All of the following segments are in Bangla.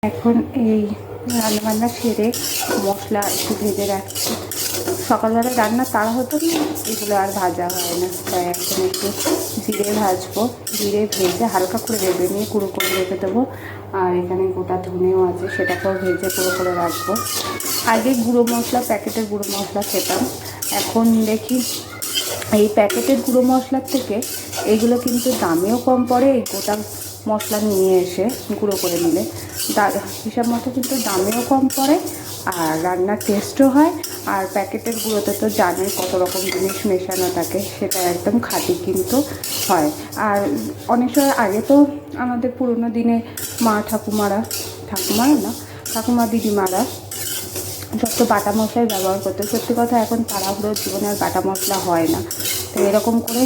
এখন এই রান্নাবান্না সেরে মশলা একটু ভেজে রাখছি। সকালবেলা রান্না তাড়া হতো না, এগুলো আর ভাজা হয় না, তাই এখন একটু জিরে ভাজবো। জিরে ভেজে হালকা করে ভেজে নিয়ে গুঁড়ো করে রেখে দেবো। আর এখানে গোটা ধনেও আছে, সেটাকেও ভেজে গুঁড়ো করে রাখবো। আগে গুঁড়ো মশলা, প্যাকেটের গুঁড়ো মশলা খেতাম, এখন দেখি এই প্যাকেটের গুঁড়ো মশলার থেকে এগুলো কিন্তু দামেও কম পড়ে। এই গোটা মশলা নিয়ে এসে গুঁড়ো করে নিলে হিসাব মতো কিন্তু দামেও কম পড়ে, আর রান্নার টেস্টও হয়। আর প্যাকেটের গুঁড়োতে তো জানোই কত রকম জিনিস মেশানো থাকে, সেটা একদম খাঁটি কিন্তু হয়। আর অনেক সময় আগে তো আমাদের পুরোনো দিনে ঠাকুমারা ঠাকুমা দিদিমারা যত বাটা মশলাই ব্যবহার করতে। সত্যি কথা, এখন তাড়াহুড়োর জীবনে আর বাটা মশলা হয় না। তো এরকম করে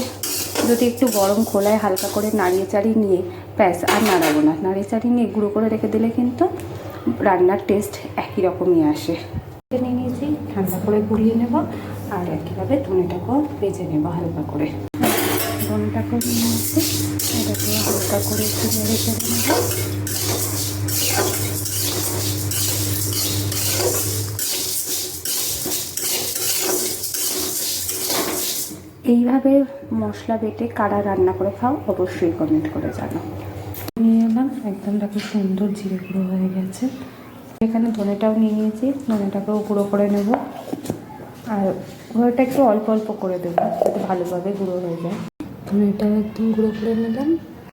যদি একটু গরম খোলায় হালকা করে নাড়িয়ে চাড়িয়ে নিয়ে, ব্যাস আর নাড়াবো না, নাড়িয়ে চাড়িয়ে নিয়ে গুঁড়ো করে রেখে দিলে কিন্তু রান্নার টেস্ট একই রকমই আসে। নিয়ে নিয়েছি, ঠান্ডা করে গুলিয়ে নেব। আর একইভাবে ধনেটাকেও ভেজে নেব হালকা করে। ধনেটাকেও নিয়ে নিয়েছি, এটাকে হালকা করে একটু নেড়ে চেড়ে নেব। এইভাবে মশলা বেটে কারা রান্না করে খাও অবশ্যই কমেন্ট করে জানাও। নিয়ে এলাম, একদম দেখো সুন্দর জিরে গুঁড়ো হয়ে গেছে। এখানে ধনেটাও নিয়ে নিয়েছি, ধনেটাকেও গুঁড়ো করে নেব। আর গুঁড়োটা একটু অল্প অল্প করে দেবো যাতে ভালোভাবে গুঁড়ো হয়ে যায়। ধনেটা একদম গুঁড়ো করে নিলাম।